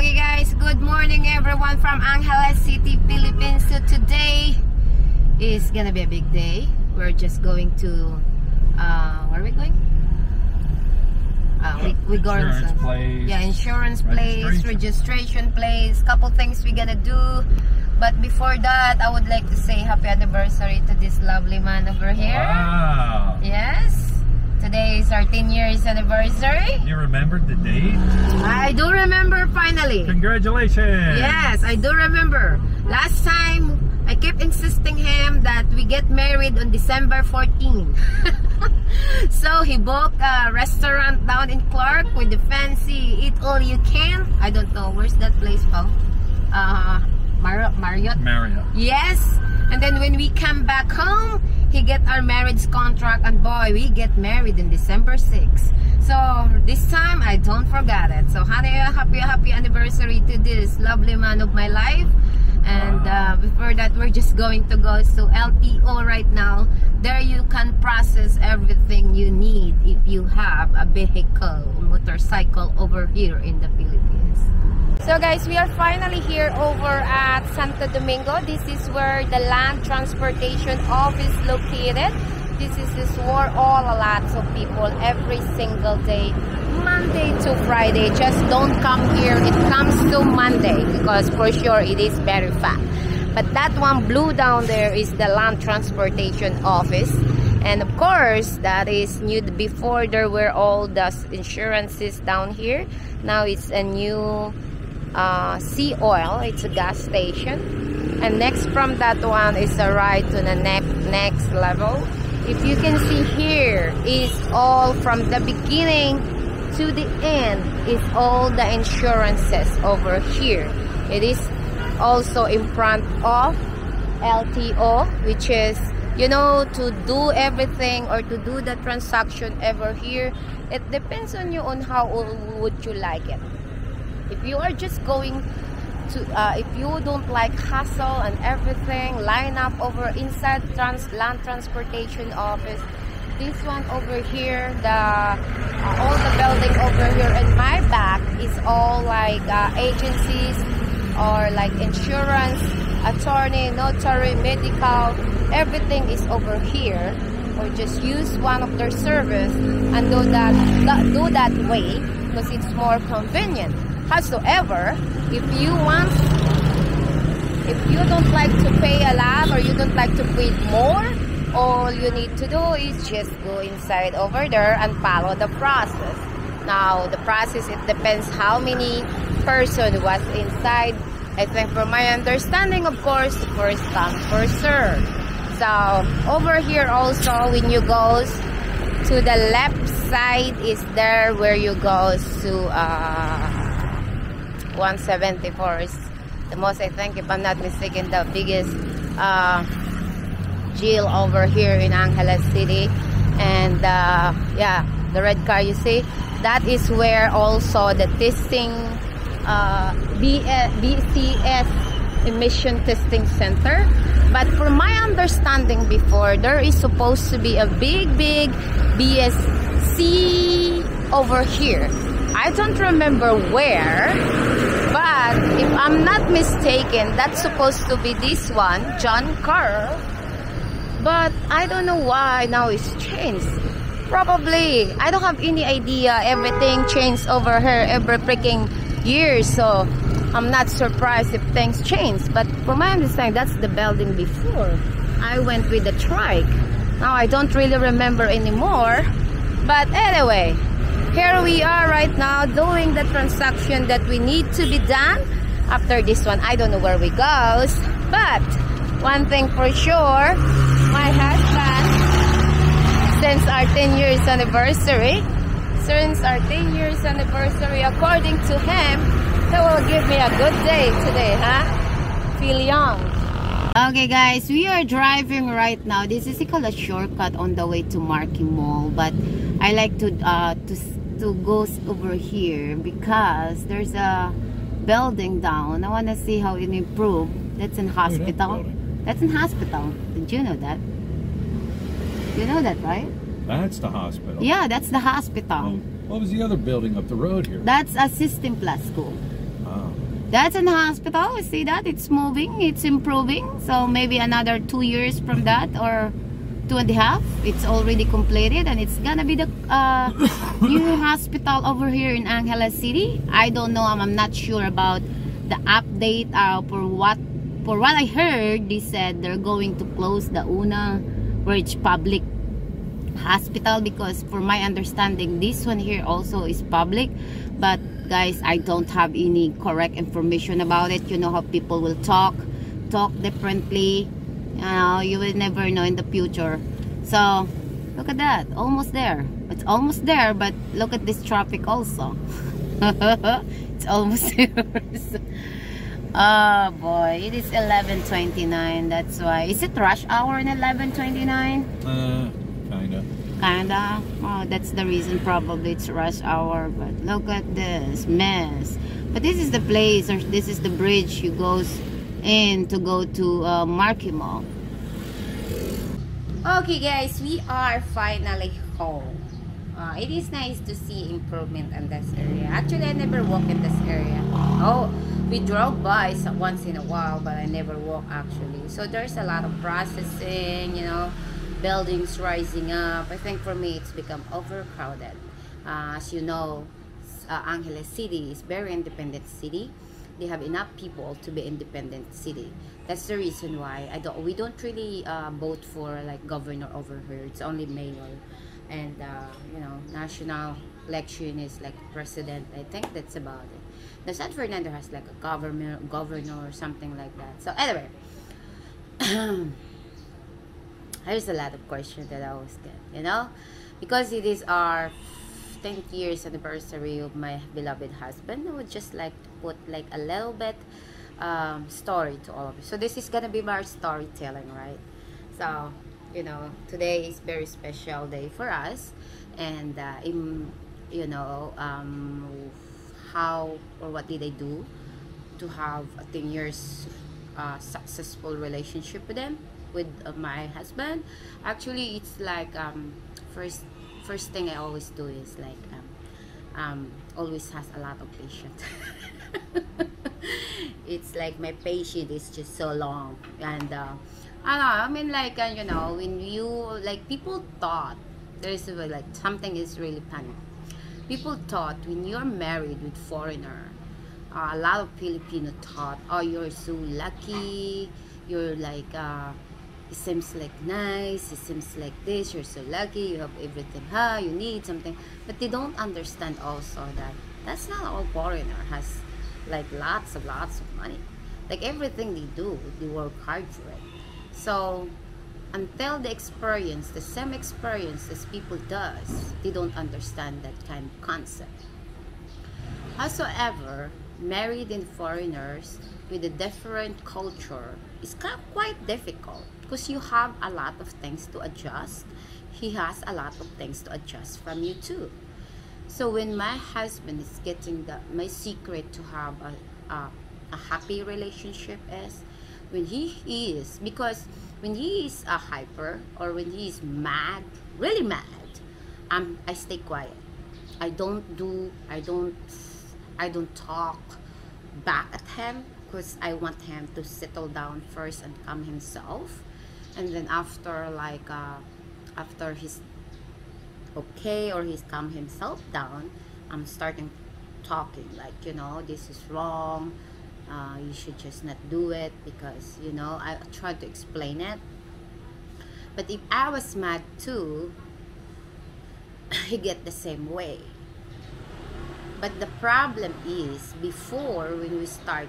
Okay guys, good morning everyone from Angeles City, Philippines. So today is gonna be a big day. We're just going to where are we going? We go insurance place. Yeah, insurance place, registration place, couple things we gonna do. But before that, I would like to say happy anniversary to this lovely man over here. Wow. Yes. Today is our 10 years anniversary. You remembered the date? I do remember finally. Congratulations. Yes, I do remember. Last time, I kept insisting him that we get married on December 14. So he booked a restaurant down in Clark with the fancy eat all you can. I don't know, where's that place, Paul? Marriott? Marriott. Yes. And then when we come back home, he get our marriage contract, and boy, we get married in December 6. So this time I don't forget it. So honey, happy anniversary to this lovely man of my life. And before that, we're just going to go to LTO right now. There you can process everything you need if you have a vehicle, motorcycle over here in the Philippines. So guys, we are finally here over at Santo Domingo. This is where the Land Transportation Office located. This is where lots of people every single day, Monday to Friday. Just don't come here. It comes to Monday because for sure it is very fast. But that one blue down there is the Land Transportation Office. And of course, that is new. Before there were all the insurances down here. Now it's a new Sea Oil. It's a gas station. And next from that one is the ride to the next level. If you can see here, is all from the beginning to the end is all the insurances over here. It is also in front of LTO, which is, you know, to do everything or to do the transaction over here. It depends on you on how would you like it. If you are just going to, if you don't like hassle and everything, line up over inside Land Transportation Office. This one over here, all the building over here in my back is all like agencies or like insurance, attorney, notary, medical. Everything is over here. Or just use one of their service and do that way because it's more convenient. However, if you don't like to pay a lot or you don't like to pay more, all you need to do is just go inside over there and follow the process. Now, the process, it depends how many person was inside. I think from my understanding, of course, first come, first serve. So, over here also, when you go to the left side is there where you go to 174 is the most, I think, if I'm not mistaken, the biggest jail over here in Angeles City. And yeah, the red car you see, that is where also the testing BCS emission testing center. But from my understanding before, there is supposed to be a big BSC over here. I don't remember where, but if I'm not mistaken, that's supposed to be this one, John Carl. But I don't know why now it's changed. Probably, I don't have any idea. Everything changed over here every freaking year, so I'm not surprised if things change. But from my understanding, that's the building before. I went with the trike. Now I don't really remember anymore. But anyway, here we are right now doing the transaction that we need to be done. After this one, I don't know where we go. But one thing for sure, my husband, since our 10 years anniversary, according to him, he will give me a good day today, huh? Feel young. Okay guys, we are driving right now. This is called a shortcut on the way to Marquee Mall, but I like to go over here because there's a building down. I want to see how it improved. That's in hospital. That's in hospital. Did you know that? You know that, right? That's the hospital. Yeah, that's the hospital. What was the other building up the road here? That's a System Plus school. Wow. That's an hospital. You see that? It's moving. It's improving. So maybe another 2 years from that, or 2.5. It's already completed, and it's gonna be the new hospital over here in Angeles City. I don't know. I'm not sure about the update. For what I heard, they said they're going to close the Una, where it's public hospital, because for my understanding, this one here also is public. But guys, I don't have any correct information about it. You know how people will talk differently. You will never know in the future. So look at that, almost there. It's almost there, but look at this traffic also. It's almost there. Oh boy, it is 11:29. That's why. Is it rush hour in 11:29? Kinda. Oh, that's the reason. Probably it's rush hour. But look at this mess. But this is the place, or this is the bridge you goes in to go to Marquee Mall. Okay guys, we are finally home. It is nice to see improvement in this area. Actually, I never walk in this area. Oh, we drove by once in a while, but I never walk actually. So there's a lot of processing, you know, buildings rising up. I think for me it's become overcrowded. As you know, Angeles City is very independent city. They have enough people to be independent city. That's the reason why we don't really vote for like governor over here. It's only mayor, and you know, national election is like president. I think that's about it. The San Fernando has like a governor or something like that. So anyway, there's a lot of questions that I always get, you know, because it is our 10th years anniversary of my beloved husband. I would just like to put like a little bit story to all of you. So this is gonna be my storytelling, right? So, you know, today is very special day for us, and you know, how or what did I do to have a 10 years successful relationship with them, with my husband. Actually, it's like first thing I always do is like always has a lot of patience. It's like my patience is just so long, and I don't know, I mean, like you know, when you like, people thought there's like something is really funny. People thought when you're married with foreigner, a lot of Filipino thought, oh, you're so lucky, you're like it seems like nice, it seems like this, you're so lucky, you have everything, you need something. But they don't understand also that that's not all foreigner has like lots of money. Like everything they do, they work hard for it. So until they experience the same experience as people does, they don't understand that kind of concept. Howsoever, married in foreigners with a different culture is quite difficult, because you have a lot of things to adjust. He has a lot of things to adjust from you too. So when my husband is getting my secret to have a happy relationship is when he is, because when he is a hyper, or when he is mad, really mad, I stay quiet. I don't talk back at him, because I want him to settle down first and calm himself, and then after like after he's okay, or he's calmed himself down, I'm starting talking like, you know, this is wrong, you should just not do it, because you know, I tried to explain it. But if I was mad too, he get the same way. But the problem is, before, when we start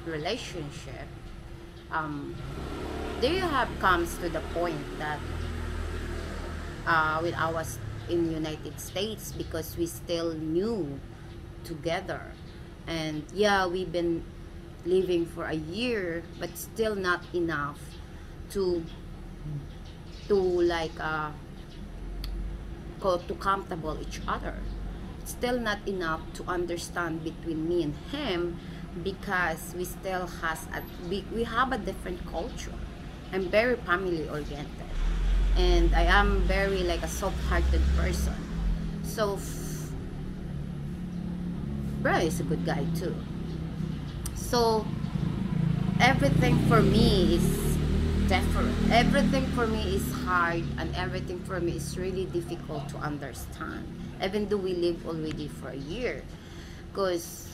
relationship, there you have comes to the point that when I was in United States, because we still new together, and yeah, we've been living for a year, but still not enough to like to comfortable each other. It's still not enough to understand between me and him, because we still we have a different culture. I'm very family oriented, and I am very like a soft-hearted person. So bro is a good guy too, So everything for me is different. Everything for me is hard, and everything for me is really difficult to understand, even though we live already for a year. Because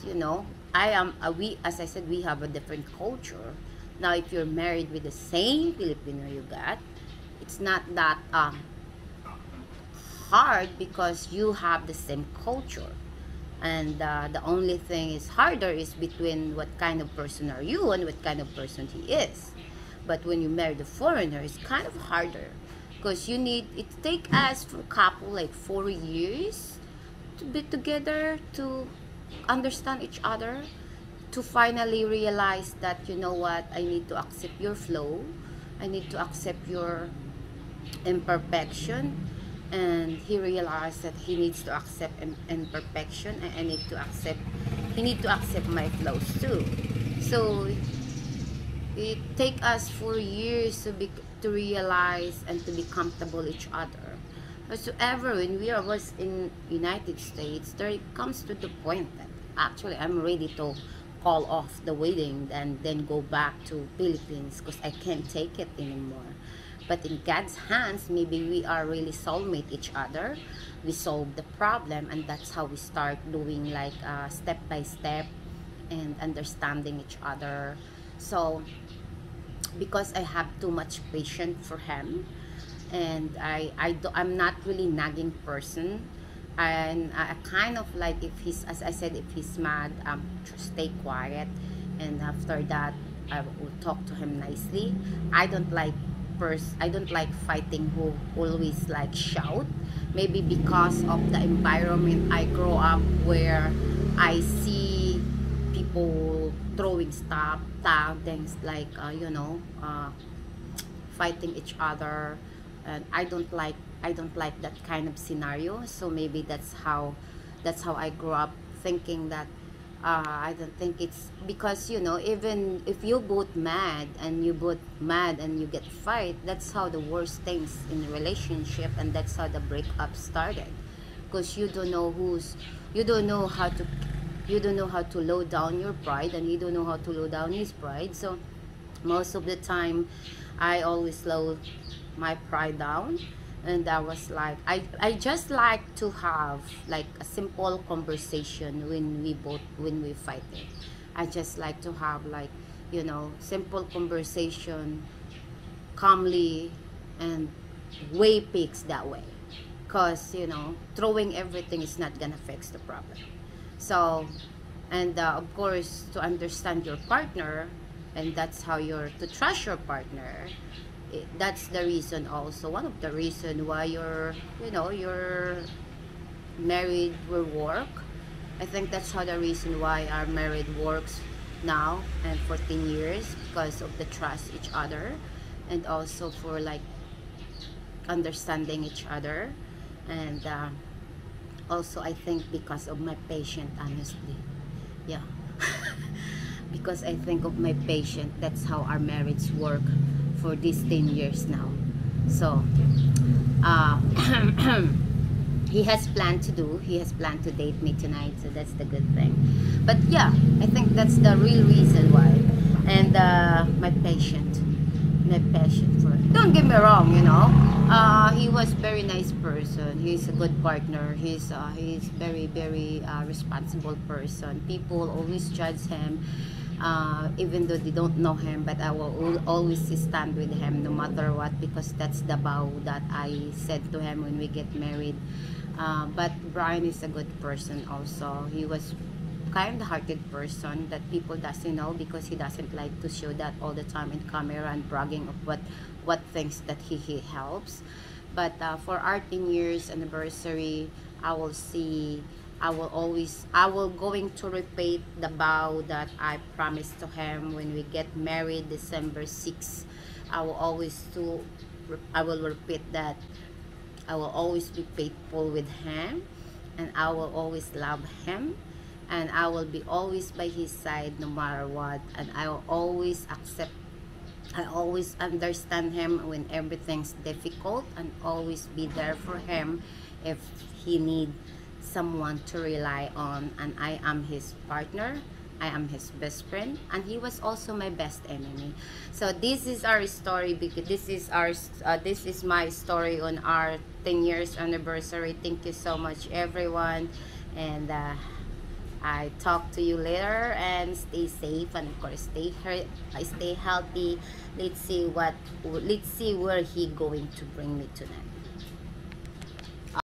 I am we, as I said, we have a different culture. Now if you're married with the same Filipino you got, it's not that hard because you have the same culture. And the only thing is harder is between what kind of person are you and what kind of person he is. But when you marry the foreigner, it's kind of harder because it take us for a couple like 4 years to be together, to understand each other, to finally realize that, you know what, I need to accept your flow, I need to accept your imperfection. And he realized that he needs to accept imperfection, and he need to accept my flaws too. So it take us 4 years to realize and to be comfortable each other. Whatsoever, when was in United States, there comes to the point that actually I'm ready to call off the wedding and then go back to Philippines because I can't take it anymore. But in God's hands, maybe we are really soulmate each other. We solve the problem, and that's how we start doing like step by step and understanding each other. So because I have too much patience for him, and I'm not really nagging person, and I kind of like, if he's, as I said, if he's mad, stay quiet, and after that I will talk to him nicely. I don't like fighting who always like shout. Maybe because of the environment I grow up, where I see people throwing stuff, things like fighting each other, and I don't like that kind of scenario. So maybe that's how I grew up thinking that I don't think it's because even if you both mad and you get fight, that's how the worst things in a relationship, and that's how the breakup started, because you don't know how to low down your pride, and you don't know how to low down his pride. So most of the time I always low my pride down, and I was like, I just like to have like a simple conversation when we fight it. I just like to have like simple conversation, calmly, and way peaks that way, because throwing everything is not gonna fix the problem. So, and of course, to understand your partner, and that's how to trust your partner. That's the reason, also one of the reason why your married will work. I think that's how the reason why our married works now and 14 years, because of the trust each other, and also for like understanding each other, and also I think because of my patience, honestly. Yeah. Because I think of my patience, that's how our marriage work for these 10 years now. So he has planned to date me tonight, so that's the good thing. But yeah, I think that's the real reason why. And my patience for it. Don't get me wrong, he was very nice person, he's a good partner, he's very, very responsible person. People always judge him, even though they don't know him, but I will always stand with him no matter what, because that's the vow that I said to him when we get married. But Brian is a good person also. He was kind-hearted person that people doesn't know, because he doesn't like to show that all the time in camera and bragging of what things that he helps. But for our 10 years anniversary, I will going to repeat the vow that I promised to him when we get married December 6th. I will repeat that I will always be faithful with him, and I will always love him, and I will be always by his side no matter what, and I will always understand him when everything's difficult, and always be there for him if he needs someone to rely on, and I am his partner. I am his best friend, and he was also my best enemy. So this is our story, because this is my story on our 10 years anniversary. Thank you so much, everyone, and I talk to you later, and stay safe, and of course stay healthy. Let's see where he going to bring me tonight.